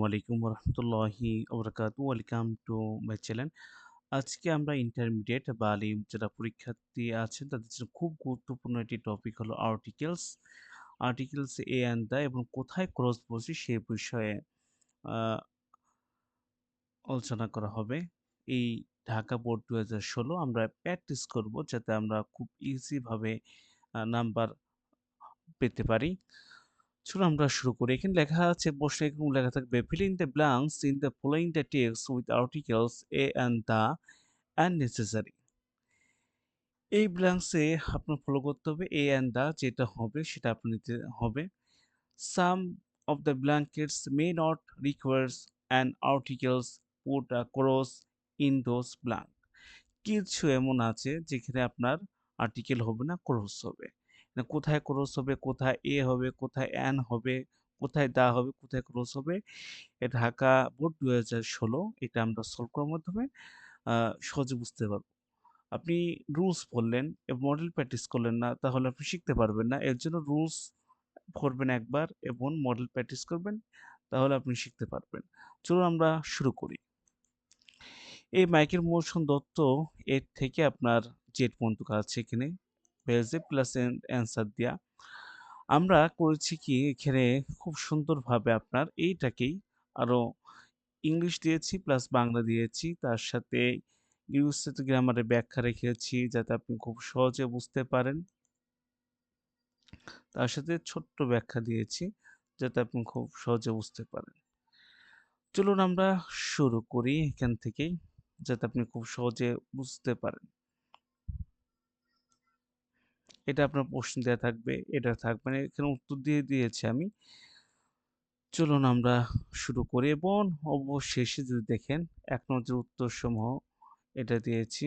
ওয়ালাইকুম ওরহমতুল্লাহি ওবরাকাতু। Welcome to my channel. আজকে আমরা ইন্টারমিডিয়েট বা আলিম যারা পরীক্ষার্থী আছেন তাদের জন্য খুব গুরুত্বপূর্ণ একটি টপিক হলো articles. Articles A and the এবং কোথায় ক্রস বসে সে বিষয়ে আ আলোচনা করা হবে। এই ঢাকা বোর্ড ২০১৬ আমরা প্র্যাকটিস করব যাতে আমরা খুব ইজি ভাবে নাম্বার পেতে পারি। চলুন আমরা শুরু করি। এখানে লেখা আছে প্রশ্নে এরকম লেখা থাকবে fill in the blanks in the following the text with articles a and the and necessary. এই ব্ল্যাঙ্কসে আপনার ফলো করতে হবে a and the যেটা হবে সেটা আপনার নিতে হবে। Some of the blankets may not requires an articles put across in those blank. কিছু এমন আছে যেখানে আপনার আর্টিকেল হবে না, ক্রস হবে। না কোথায় ক্রস হবে, কোথায় এ হবে, কোথায় অ্যান হবে, কোথায় দা হবে, কোথায় ক্রস হবে, ঢাকা বোর্ড ২০১৬ এটা আমরা সলভ করার মাধ্যমে আ সহজে বুঝতে পারব। আপনি রুলস পড়লেন এবং মডেল প্র্যাকটিস করলেন না, তাহলে আপনি শিখতে পারবেন না। এর জন্য রুলস পড়বেন একবার এবং মডেল প্র্যাকটিস করবেন, তাহলে আপনি শিখতে পারবেন। চলুন আমরা শুরু করি। এই মাইকেল মধুসূদন দত্ত এর থেকে আপনার জেড পর্যন্ত আছে এখানে পেজে প্লাস অ্যান্সার দেয়া। আমরা করেছি কি এখানে খুব সুন্দরভাবে আপনার এইটাকেই আরো ইংলিশ দিয়েছি প্লাস বাংলা দিয়েছি। তার সাথে ইউসেজ গ্রামারের ব্যাখ্যা রেখেছি যাতে আপনি খুব সহজে বুঝতে পারেন। তার সাথে ছোট্ট ব্যাখ্যা দিয়েছি যাতে আপনি খুব সহজে বুঝতে পারেন। চলুন আমরা শুরু করি এখান থেকেই যাতে আপনি খুব সহজে বুঝতে পারেন। এটা আপনার প্রশ্ন দেয়া থাকবে, এটা থাকবে না। এখানে উত্তর দিয়ে দিয়েছি আমি। চলুন আমরা শুরু করি এবং অবশেষে যদি দেখেন ১ নম্বরের উত্তরসমূহ এটা দিয়েছি।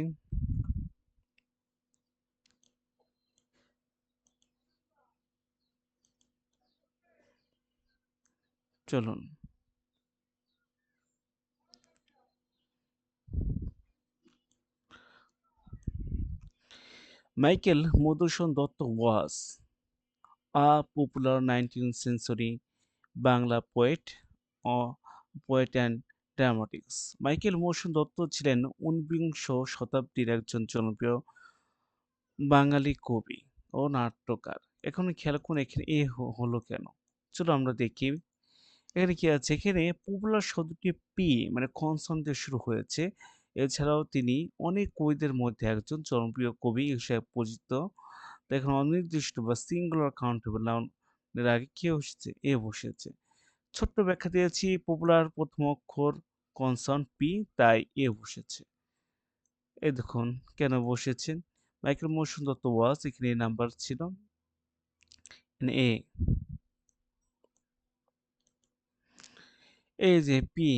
চলুন। Michael Madhusudan Dutta was a popular 19th century Bangla poet and dramatist. Michael Madhusudan Dutta ছিলেন ঊনবিংশ শতাব্দীর একজন জনপ্রিয় বাঙালি কবি ও নাট্যকার। এখন খেয়াল করুন এখানে হলো কেন? চলো আমরা দেখি। এখানে কি আছে? এখানে পপুলার শব্দটি পি মানে কনসোনেন্ট দিয়ে শুরু হয়েছে। এছাড়াও তিনি অনেক কবিদের মধ্যে একজন জনপ্রিয় কবি হিসেবে পরিচিত। তো এখানে অনির্দিষ্ট বা সিঙ্গুলার কাউন্টেবল নাউন এর আগে কি বসেছে? এ বসেছে। ছোট্ট ব্যাখ্যা দিয়েছি পপুলার প্রথম অক্ষর কনসোন্যান্ট পি তাই এ বসেছে। এই দেখুন কেন বসেছে? মাইকেল মধুসূদন দত্ত ওয়াজ এখানে এ নাম্বার ছিল। এখানে এ। এই যে P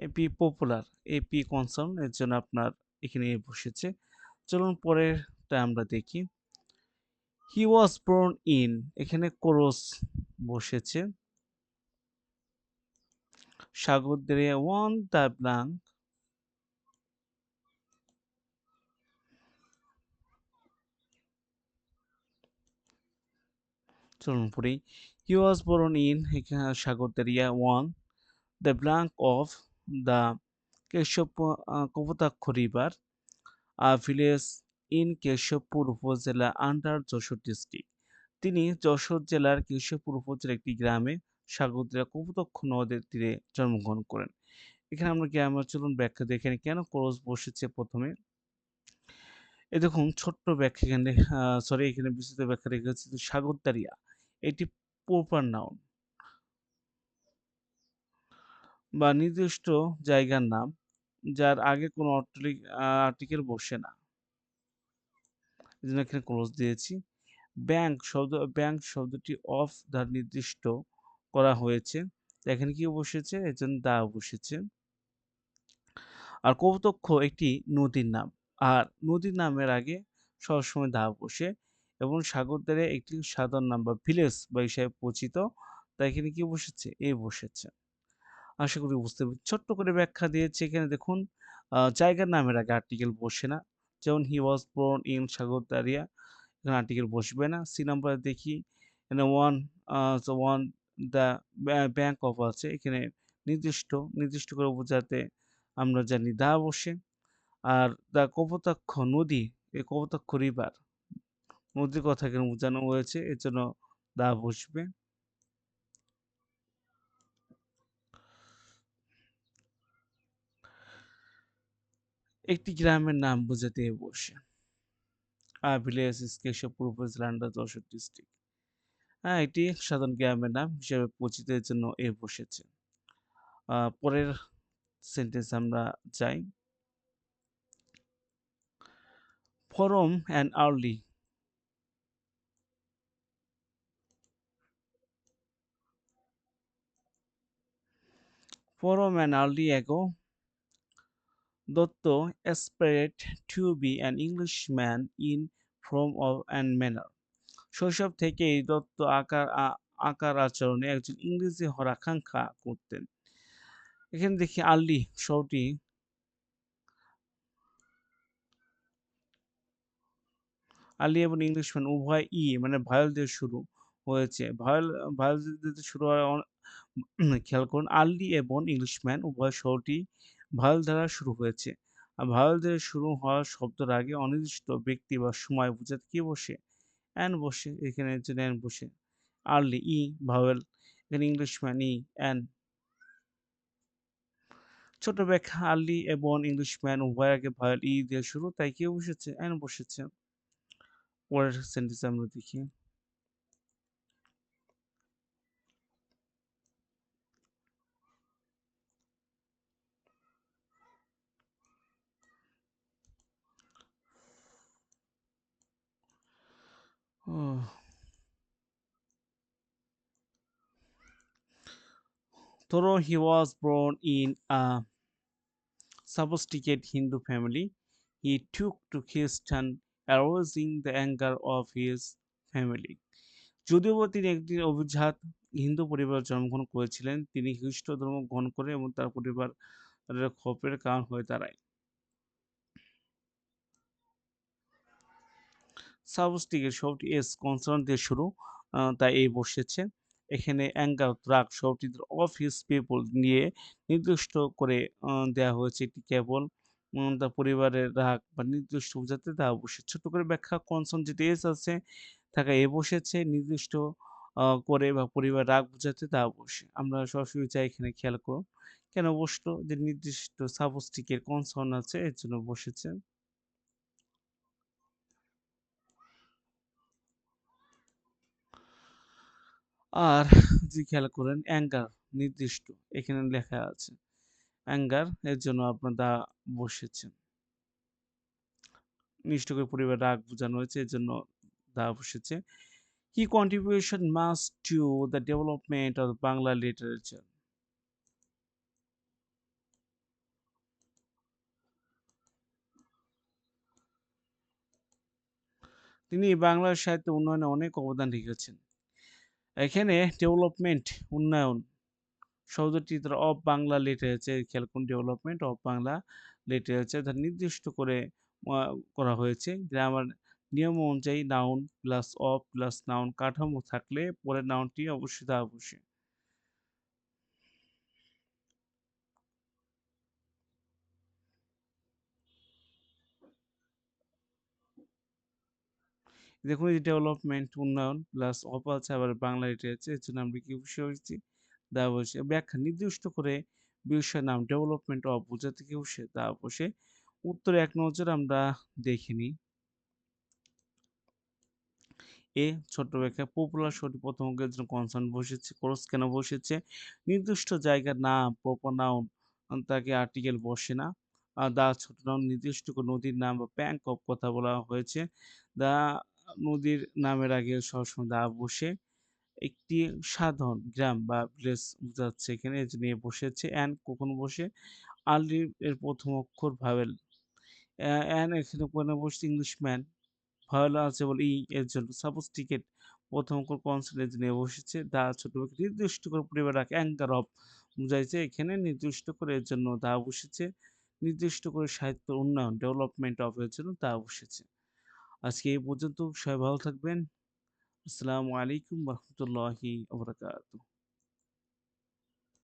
AP popular, AP concern এর জন্য আপনার এখানে বসেছে। চলুন পরেরটা আমরা দেখি। হি ওয়াজ born in এখানে কোরস বসেছে। সাগরদিঘি won the blank চলুন পড়ি। হি ওয়াজ born in এখানে Sagardighi won the blank of the Kapotaksha river a village in Keshabpur উপজেলা আন্ডার যশোর ডিস্ট্রিক্ট। তিনি যশোর জেলার কেশবপুর উপজেলার একটি গ্রামে সাগরদিঘি কপোতাক্ষ নদের তীরে জন্মগ্রহণ করেন। এখানে আমরা গ্রামার চলুন ব্যাখ্যা দেখে নিই কেন ক্রস বসেছে প্রথমে। এই দেখুন ছোট্ট ব্যাখ্যা এখানে সরি এখানে বিস্তৃত ব্যাখ্যা রেখেছি সাগরদাঁড়িয়া এটি প্রপার নাউন বা নির্দিষ্ট জায়গার নাম যার আগে কোনো আর্টিকেল বসে না। এজন্য এখানে ক্লোজ দিয়েছি। ব্যাংক শব্দটি অফ দ্বারা নির্দিষ্ট করা হয়েছে। এখানে কি বসেছে? এজন্য দা বসেছে। আর কপোতাক্ষ একটি নদীর নাম। আর নদীর নামের আগে সবসময় দা বসে এবং সাগরদ্বীপে একটি সাধারণ নাম বা ভিলেজ বা হিসাবে পরিচিত। তাই এখানে কি বসেছে? এ বসেছে। আশা করি বুঝতে ছোট্ট করে ব্যাখ্যা দিয়েছি এখানে দেখুন জায়গার নামের আগে আর্টিকেল বসে না। যেমন হি ওয়াজ born in সাগরদাড়িয়া এখানে আর্টিকেল বসবে না। সি নাম্বারে দেখি এখানে ওয়ান দ্য ব্যাংক অফ আছে। এখানে নির্দিষ্ট, নির্দিষ্ট করে বোঝাতে আমরা জানি দা বসে। আর দ্য কপোতাক্ষ নদী, এই কপোতাক্ষ রিভার নদীর কথা এখানে বোঝানো হয়েছে। এজন্য দা বসবে। একটি গ্রামের নাম বোঝাতে এ বসে। ভিলেজ ইস কেশবপুর উপজেলা আন্ডার যশোর ডিস্ট্রিক্ট। এটি সাধারণ গ্রামের নাম হিসেবে পরিচিত এর জন্য এ বসেছে। পরের সেন্টেন্স আমরা যাই। Form and early. From an early ago, Dotto aspired to be an Englishman in form and manner. শৈশব থেকেই দত্ত আকার আচরণে একজন ইংরেজি হওয়ার আকাঙ্ক্ষা করতেন। এখানে দেখি আর্লি শব্দটি আর্লি এবং ইংলিশম্যান উভয় মানে ভায়োল দিয়ে শুরু হয়েছে। ভায়োল দিয়ে শুরু হওয়ার খেয়াল করুন আর্লি এবং ইংলিশম্যান উভয় শব্দটি ভায়োল দ্বারা শুরু হয়েছে। আর ভায়োল দিয়ে শুরু হওয়া শব্দের আগে অনির্দিষ্ট ব্যক্তি বা সময় বোঝাতে কি বসে? অ্যান বসে। এখানে এর জন্য অ্যান বসে। আর্লি ভাওয়েল, এখানে ইংলিশম্যান অ্যান। ছোট ব্যাখ্যা আর্লি এবং ইংলিশম্যান উভয়ের আগে ভাওয়েল দিয়ে শুরু তাই কি বসেছে? অ্যান বসেছে। পরের সেন্টেন্স আমরা দেখি। Oh. Though he was born in a sophisticated Hindu family, he took to Christian, arousing the anger of his family. যদিও বা তিনি একটি অভিজাত হিন্দু পরিবারে জন্মগ্রহণ করেছিলেন, তিনি খ্রিস্ট ধর্ম গ্রহণ করে এবং তার পরিবারের ক্ষোভের কারণ হয়ে দাঁড়ায়। সাবস্টিকের শব্দটি এস কনসোনেন্ট দিয়ে শুরু, তাই এই বসেছে। এখানে অ্যাঙ্গার রাগ শব্দটি অফ হিজ পিপল নিয়ে নির্দিষ্ট করে দেয়া হয়েছে। এটি কেবল তার পরিবারের রাগ বা নির্দিষ্ট বোঝাতে দেওয়া বসে। ছোট করে ব্যাখ্যা কনসোনেন্ট যেটি এস আছে থাকা এ বসেছে নির্দিষ্ট করে বা পরিবার রাগ বোঝাতে দেওয়া বসে। আমরা সরাসরি চাই এখানে খেয়াল করুন। কেন বসলো? যে নির্দিষ্ট সাবস্টিকের কনসোনেন্ট আছে এর জন্য বসেছে। আর যদি খেয়াল করেন অ্যাঙ্গার নির্দিষ্ট এখানে লেখা আছে। অ্যাঙ্গার এর জন্য আপনার দা বসেছে। নির্দিষ্ট করে পরিবারের রাগ বোঝানো হয়েছে এজন্য দা বসেছে। কি contribution must to the development of Bangla literature. তিনি বাংলা সাহিত্য উন্নয়নে অনেক অবদান রেখেছেন। এখানে ডেভেলপমেন্ট উন্নয়ন শব্দটি অফ বাংলা লিটারেচার খেয়াল করুন ডেভেলপমেন্ট অফ বাংলা লিটারেচার নির্দিষ্ট করে করা হয়েছে গ্রামার নিয়ম অনুযায়ী noun plus of plus noun কাঠামো থাকলে পরের নাউনটি অবশ্যই তা অবশ্যই। দেখুন এই ডেভেলপমেন্ট উন্নয়ন প্লাস অফ আছে আবার বাংলা লিটারেচার এর জন্য আমরা কি বিষয় হয়েছি দেওয়া বসে ব্যাখ্যা নির্দিষ্ট করে বিষয়ের নাম ডেভেলপমেন্ট অফ বোঝাতে কি বসে তা বসে উত্তরে এক নজর আমরা দেখিনি। ছোট্ট ব্যাখ্যা পপুলার শব্দটি প্রথম অঙ্কের জন্য কনসোনেন্ট বসেছে। ক্রস কেন বসেছে? নির্দিষ্ট জায়গার নাম প্রপার নাউন তাকে আর্টিকেল বসে না। দা ছোট নাউন নির্দিষ্ট কোনো নদীর নাম বা ব্যাংক অফ কথা বলা হয়েছে। দা নদীর নামের আগে সবসময় দা বসে। একটি সাধারণ গ্রাম বা ভিলেজ বোঝাচ্ছে এখানে এজন্য বসেছে। অ্যান্ড কখন বসে? আর্লি এর প্রথম অক্ষর ভাওয়েল। অ্যান এখানে কোনে বসছে ইংলিশম্যান। ভায়োলা আছে বলে এর জন্য সাবস্টিকেট প্রথম অক্ষর কনসোনেন্ট নিয়ে বসেছে। দা ছোট নির্দিষ্ট করে পরিবার রাখে অ্যাঙ্কার অফ বুঝাইছে এখানে নির্দিষ্ট করে এর জন্য দা বসেছে। নির্দিষ্ট করে সাহিত্য উন্নয়ন ডেভেলপমেন্ট অফ এর জন্য দা বসেছে। আজকে এই পর্যন্ত। সবাই ভালো থাকবেন। আসসালামু আলাইকুম ওয়া রাহমাতুল্লাহি ওয়া বারাকাতুহু।